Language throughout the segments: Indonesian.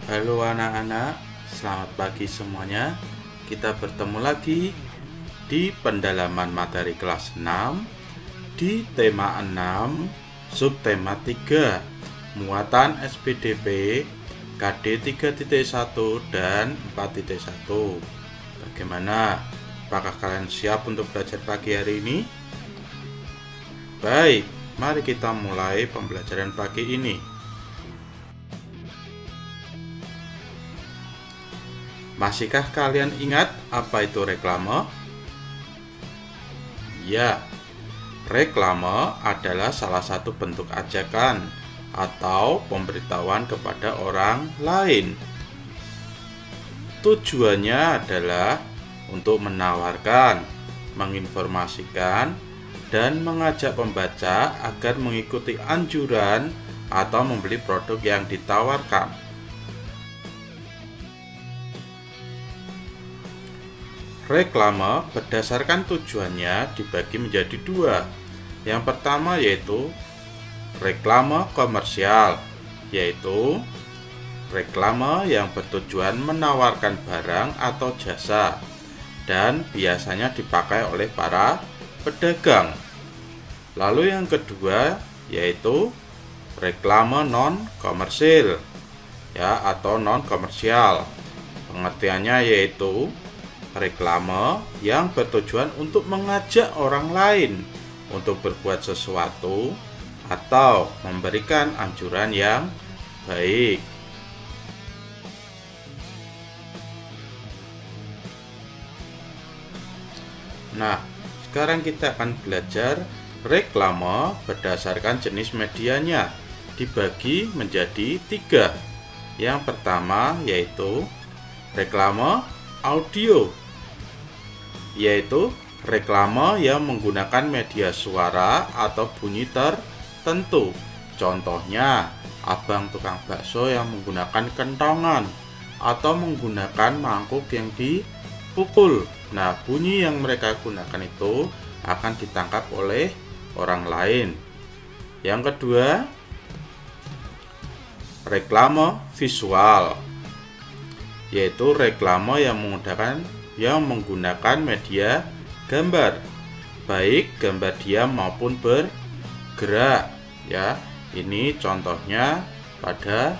Halo anak-anak, selamat pagi semuanya. Kita bertemu lagi di pendalaman materi kelas 6 di tema 6, subtema 3, muatan SPDP KD 3.1 dan 4.1. Bagaimana? Apakah kalian siap untuk belajar pagi hari ini? Baik, mari kita mulai pembelajaran pagi ini. Masihkah kalian ingat apa itu reklame? Ya, reklame adalah salah satu bentuk ajakan atau pemberitahuan kepada orang lain. Tujuannya adalah untuk menawarkan, menginformasikan, dan mengajak pembaca agar mengikuti anjuran atau membeli produk yang ditawarkan. Reklame berdasarkan tujuannya dibagi menjadi dua. Yang pertama yaitu reklame komersial, yaitu reklame yang bertujuan menawarkan barang atau jasa dan biasanya dipakai oleh para pedagang. Lalu yang kedua yaitu reklame non komersil atau non komersial. Pengertiannya yaitu reklame yang bertujuan untuk mengajak orang lain untuk berbuat sesuatu atau memberikan anjuran yang baik. Nah, sekarang kita akan belajar reklame berdasarkan jenis medianya, dibagi menjadi 3. Yang pertama yaitu reklame audio, yaitu reklame yang menggunakan media suara atau bunyi tertentu. Contohnya, abang tukang bakso yang menggunakan kentongan atau menggunakan mangkuk yang dipukul. Nah, bunyi yang mereka gunakan itu akan ditangkap oleh orang lain. Yang kedua, reklame visual, yaitu reklame yang menggunakan media gambar, baik gambar diam maupun bergerak. Ini contohnya pada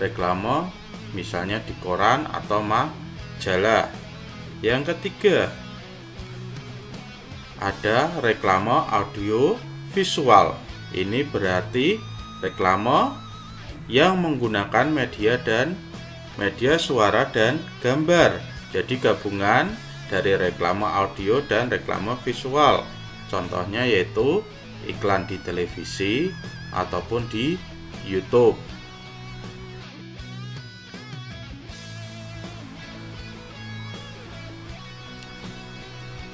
reklame misalnya di koran atau majalah. Yang ketiga, ada reklame audio visual. Ini berarti reklame yang menggunakan media suara dan gambar. Jadi gabungan dari reklame audio dan reklame visual. Contohnya yaitu iklan di televisi ataupun di YouTube.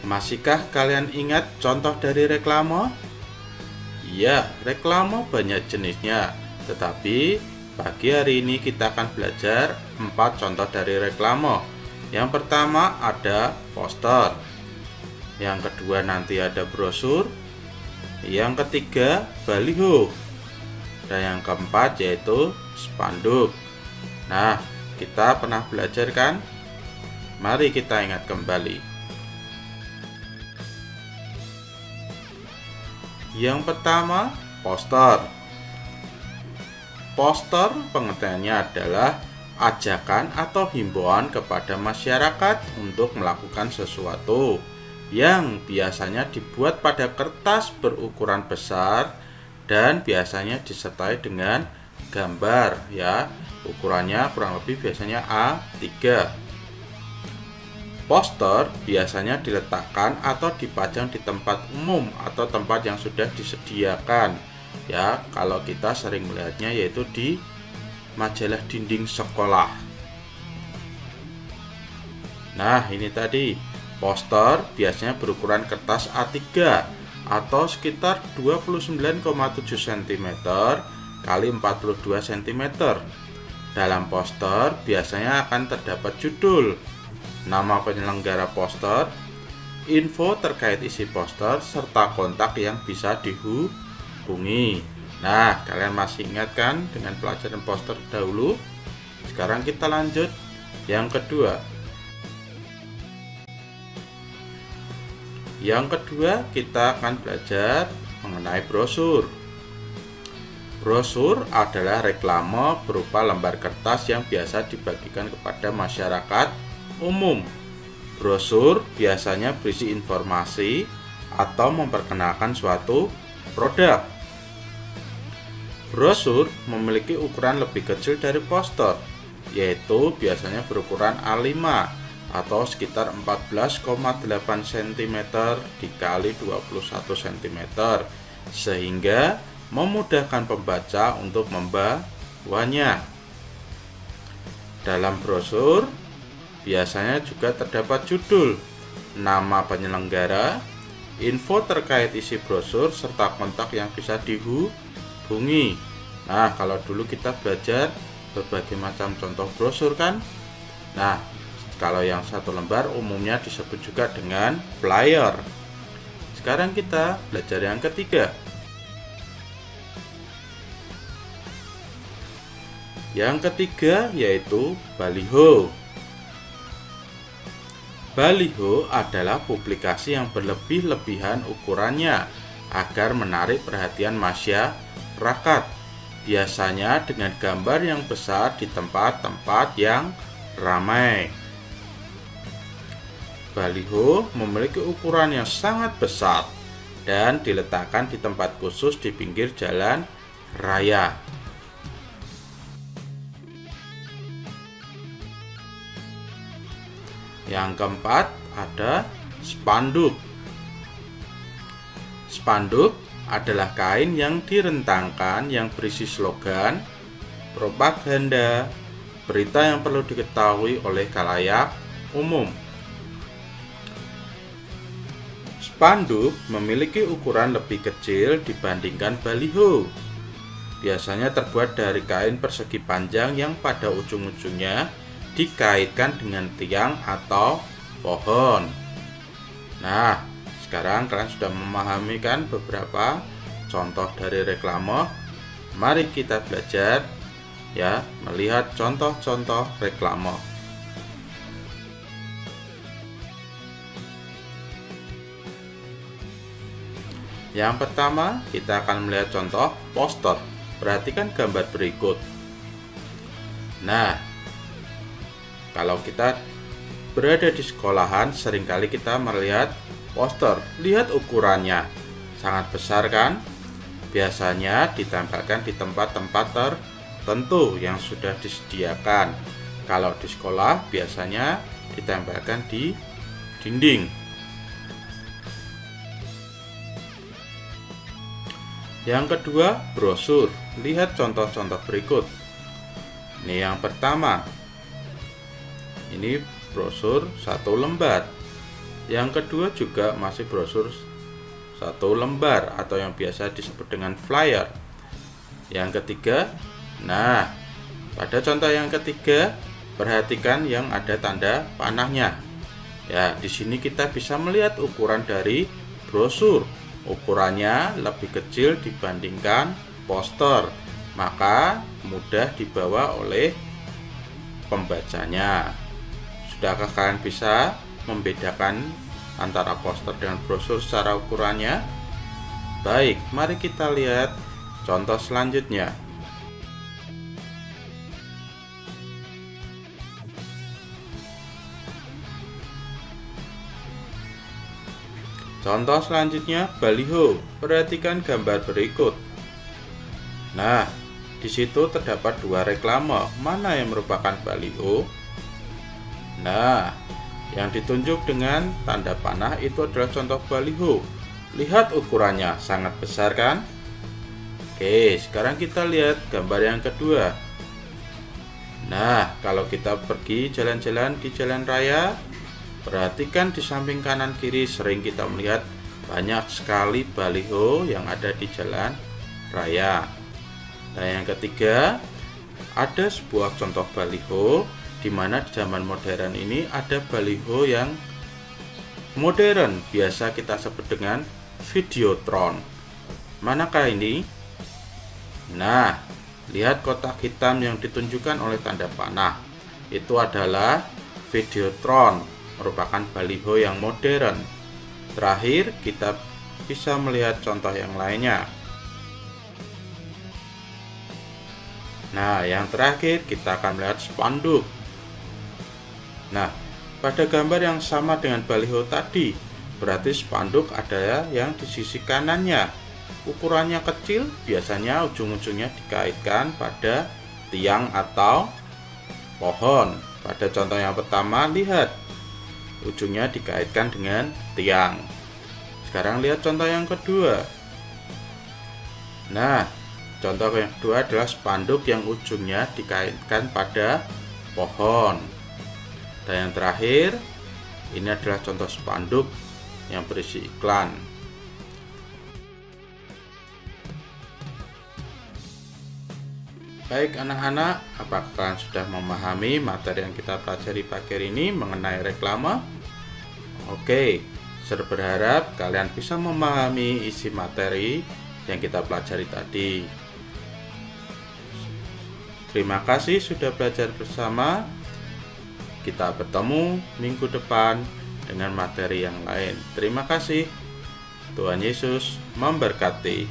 Masihkah kalian ingat contoh dari reklame? Ya, reklame banyak jenisnya, tetapi pagi hari ini kita akan belajar 4 contoh dari reklame. Yang pertama ada poster, yang kedua nanti ada brosur, yang ketiga baliho, dan yang keempat yaitu spanduk. Nah, kita pernah belajar kan? Mari kita ingat kembali. Yang pertama, poster. Poster pengertiannya adalah ajakan atau himbauan kepada masyarakat untuk melakukan sesuatu yang biasanya dibuat pada kertas berukuran besar dan biasanya disertai dengan gambar ukurannya kurang lebih biasanya A3. Poster biasanya diletakkan atau dipajang di tempat umum atau tempat yang sudah disediakan. Kalau kita sering melihatnya yaitu di majalah dinding sekolah. Nah, ini tadi poster biasanya berukuran kertas A3 atau sekitar 29,7 cm kali 42 cm. Dalam poster biasanya akan terdapat judul, nama penyelenggara poster, info terkait isi poster, serta kontak yang bisa dihubungi. Nah, kalian masih ingat kan dengan pelajaran poster dahulu? Sekarang kita lanjut yang kedua. Yang kedua, kita akan belajar mengenai brosur. Brosur adalah reklame berupa lembar kertas yang biasa dibagikan kepada masyarakat umum. Brosur biasanya berisi informasi atau memperkenalkan suatu produk. Brosur memiliki ukuran lebih kecil dari poster, yaitu biasanya berukuran A5 atau sekitar 14,8 cm dikali 21 cm, sehingga memudahkan pembaca untuk membawanya. Dalam brosur biasanya juga terdapat judul, nama penyelenggara, info terkait isi brosur, serta kontak yang bisa dihubungi. Nah, kalau dulu kita belajar berbagai macam contoh brosur kan? Nah, kalau yang satu lembar umumnya disebut juga dengan flyer. Sekarang kita belajar yang ketiga. Yang ketiga yaitu baliho. Baliho adalah publikasi yang berlebih-lebihan ukurannya agar menarik perhatian masyarakat. Biasanya dengan gambar yang besar di tempat-tempat yang ramai. Baliho memiliki ukuran yang sangat besar dan diletakkan di tempat khusus di pinggir jalan raya. Yang keempat ada spanduk. Spanduk adalah kain yang direntangkan yang berisi slogan, propaganda, berita yang perlu diketahui oleh khalayak umum. Spanduk memiliki ukuran lebih kecil dibandingkan baliho. Biasanya terbuat dari kain persegi panjang yang pada ujung-ujungnya dikaitkan dengan tiang atau pohon. Nah, sekarang kalian sudah memahami kan beberapa contoh dari reklame. Mari kita belajar ya, melihat contoh-contoh reklame. Yang pertama, kita akan melihat contoh poster. Perhatikan gambar berikut. Nah, kalau kita berada di sekolahan, seringkali kita melihat poster. Lihat ukurannya, sangat besar kan? Biasanya ditempelkan di tempat-tempat tertentu yang sudah disediakan. Kalau di sekolah, biasanya ditempelkan di dinding. Yang kedua, brosur. Lihat contoh-contoh berikut. Ini yang pertama. Ini brosur satu lembar. Yang kedua juga masih brosur satu lembar atau yang biasa disebut dengan flyer. Yang ketiga, nah, pada contoh yang ketiga, perhatikan yang ada tanda panahnya. Ya, di sini kita bisa melihat ukuran dari brosur. Ukurannya lebih kecil dibandingkan poster, maka mudah dibawa oleh pembacanya. Sudahkah kalian bisa membedakan antara poster dan brosur secara ukurannya? Baik, mari kita lihat contoh selanjutnya. Contoh selanjutnya, baliho. Perhatikan gambar berikut. Nah, di situ terdapat dua reklame. Mana yang merupakan baliho? Nah, yang ditunjuk dengan tanda panah itu adalah contoh baliho. Lihat ukurannya, sangat besar kan? Oke, sekarang kita lihat gambar yang kedua. Nah, kalau kita pergi jalan-jalan di jalan raya, perhatikan di samping kanan kiri sering kita melihat banyak sekali baliho yang ada di jalan raya. Nah, yang ketiga, ada sebuah contoh baliho di mana di zaman modern ini ada baliho yang modern, biasa kita sebut dengan videotron. Manakah ini? Nah, Lihat kotak hitam yang ditunjukkan oleh tanda panah. Itu adalah Videotron, merupakan baliho yang modern. Terakhir, kita bisa melihat contoh yang lainnya. Nah, yang terakhir kita akan melihat spanduk. Nah, pada gambar yang sama dengan baliho tadi, berarti spanduk ada yang di sisi kanannya. Ukurannya kecil, biasanya ujung-ujungnya dikaitkan pada tiang atau pohon. Pada contoh yang pertama, lihat ujungnya dikaitkan dengan tiang. Sekarang lihat contoh yang kedua. Nah, contoh yang kedua adalah spanduk yang ujungnya dikaitkan pada pohon. Dan yang terakhir, ini adalah contoh spanduk yang berisi iklan. Baik anak-anak, apakah kalian sudah memahami materi yang kita pelajari pagi hari ini mengenai reklame? Oke, saya berharap kalian bisa memahami isi materi yang kita pelajari tadi. Terima kasih sudah belajar bersama. Kita bertemu minggu depan dengan materi yang lain. Terima kasih. Tuhan Yesus memberkati.